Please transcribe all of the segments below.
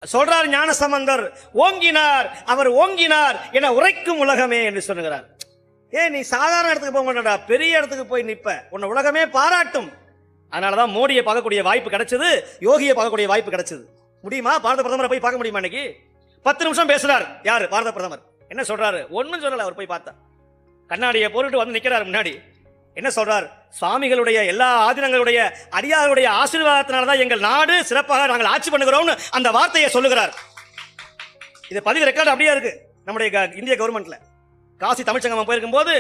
சொல்றார் ஞானசம்பந்தர், ஓங்கினார் அவர் ஓங்கினார் என உரைக்கும் உலகமே என்று சொல்லுகிறார். நீ சாதாரண இடத்துக்கு போக மாட்டா, பெரிய இடத்துக்கு போய் நிற்ப, உன்னை உலகமே பாராட்டும். அதனாலதான் மோடியை பார்க்கக்கூடிய வாய்ப்பு கிடைச்சது, யோகியை பார்க்கக்கூடிய வாய்ப்பு கிடைச்சது. முடியுமா? பாரத பிரதமரை போய் பார்க்க முடியுமா? இன்னைக்கு 10 நிமிஷம் பேசுறார். யாரு? பாரத பிரதமர். என்ன சொல்றாரு? ஒன்னும் சொல்லல. அவர் போய் பார்த்தா கண்ணாடியை போட்டுட்டு வந்து நிக்கிறார் முன்னாடி. என்ன சொல்றார்? சுவாமிகளுடைய எல்லா ஆதீனங்களுடைய அடியாருடைய ஆசீர்வாதத்தினால்தான் எங்கள் நாடு சிறப்பாக நாங்கள் ஆட்சி பண்ணுகிறோம் அந்த வார்த்தையை சொல்லுகிறார். இது பதிவு ரெக்கார்டு அப்படியே இருக்கு நம்முடைய இந்திய கவர்மெண்ட்ல. காசி தமிழ்ச்சங்கம் போயிருக்கும் போது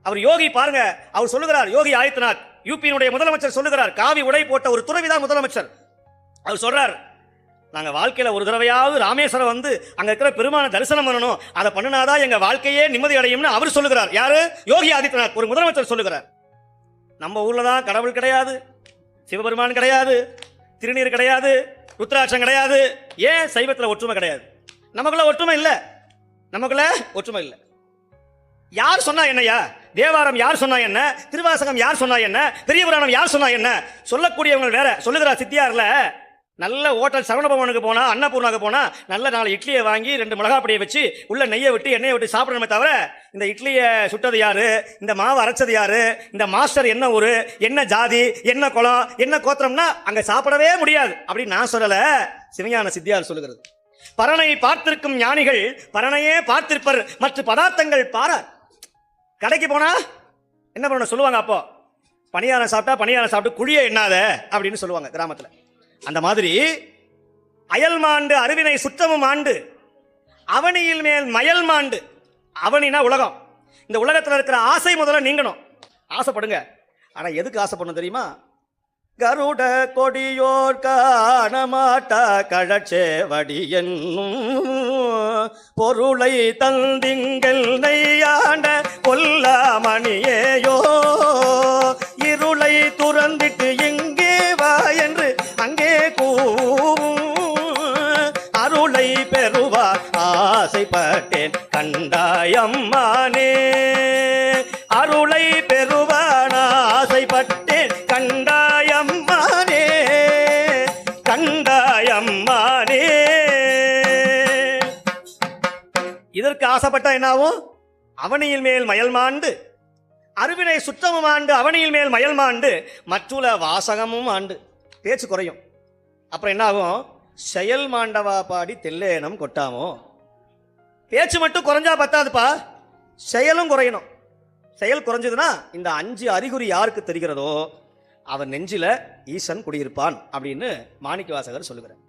அவர் யோகி பாருங்க, அவர் சொல்லுகிறார், யோகி ஆதித்யநாத் யூபியினுடைய முதலமைச்சர் சொல்லுகிறார், காவி உடை போட்ட ஒரு துறவிதான் முதலமைச்சர். அவர் சொல்றார், நாங்க வாழ்க்கையில ஒரு தடவையாவது ராமேஸ்வரம் வந்து அங்க இருக்கிற பெருமான தரிசனம் பண்ணணும், அதை பண்ணினாதான் எங்க வாழ்க்கையே நிம்மதி அடையும்னு அவர் சொல்லுகிறார். யாரு? யோகி ஆதித்யநாத், ஒரு முதலமைச்சர் சொல்லுகிறார். நம்ம ஊர்ல தான் கடவுள் கிடையாது, சிவபெருமான் கிடையாது, திருநீர் கிடையாது, ருத்ராட்சம் கிடையாது. ஏன்? சைவத்துல ஒற்றுமை கிடையாது. நமக்குள்ள ஒற்றுமை இல்ல, நமக்குள்ள ஒற்றுமை இல்ல. யார் சொன்னா என்னையா? தேவாரம் யார் சொன்னா என்ன? திருவாசகம் யார் சொன்னா என்ன? பெரிய புராணம் யார் சொன்னா என்ன? சொல்லக்கூடியவங்க வேற. சொல்லுகிறார் சித்தியார்ல, நல்ல ஹோட்டல் சரவணபவனுக்கு போனா, அன்னபூர்ணாவுக்கு போனா நல்ல 4 இட்லியை வாங்கி 2 மிளகாப்பொடியை வச்சு உள்ள நெய்யை விட்டு எண்ணெயை விட்டு சாப்பிடணுமே தவிர, இந்த இட்லியை சுட்டது யாரு, இந்த மாவு அரைச்சது யாரு, இந்த மாஸ்டர் என்ன ஊரு, என்ன ஜாதி, என்ன குலம், என்ன கோத்திரம்னா அங்க சாப்பிடவே முடியாது அப்படின்னு நான் சொல்லல, சிவஞான சித்தியார் சொல்லுகிறது. பரனை பார்த்திருக்கும் ஞானிகள் பரனையே பார்த்திருப்பர், மற்ற பதார்த்தங்கள் பாரார். கடைக்கு போனா என்ன பண்ண சொல்லுவாங்க, அப்போ பணியாரம் சாப்பிட்டா பணியாரம் சாப்பிட்டு குழிய எண்ணாத அப்படின்னு சொல்லுவாங்க கிராமத்துல. அந்த மாதிரி அயல் மாண்டு அருவினை சுற்றமும் ஆண்டு அவனியில் மேல் மயல் மாண்டு. அவனினா உலகம். இந்த உலகத்தில் இருக்கிற ஆசை முதல்ல நீங்கணும். ஆசைப்படுங்க. ஆனா எதுக்கு ஆசைப்படணும் தெரியுமா? கருட கொடியோர் காணமாட்டா கழச்சேவடி என்னும் பொருளை தந்திங்கள் நெய்யாண்ட கொல்லாமணியேயோ, இருளை துறந்திட்டு எங்கே வா என்று அங்கே கூவும், அருளை பெறுவார் ஆசைப்பட்டேன் கண்டாயம்மானே, அருளை பெறுவான் ஆசைப்பட்டேன் கண்டாயம்மானே, கண்டாயம்மானே. இதற்கு ஆசைப்பட்டா என்னாவும்? அவனியில் மேல் மயல் மாண்டு அருவினை சுற்றமும் ஆண்டு அவனியில் மேல் மயல் மாண்டு மற்றுல வாசகமும் ஆண்டு. பேச்சு குறையும். அப்புறம் என்ன ஆகும்? செயல் மாண்டவா பாடி தெல்லேனம் கொட்டாமோ. பேச்சு மட்டும் குறைஞ்சா பத்தாதுப்பா, செயலும் குறையணும். செயல் குறைஞ்சதுன்னா இந்த 5 அறிகுறி யாருக்கு தெரிகிறதோ அவர் நெஞ்சில ஈசன் குடியிருப்பான் அப்படின்னு மாணிக்க வாசகர் சொல்லுகிறார்.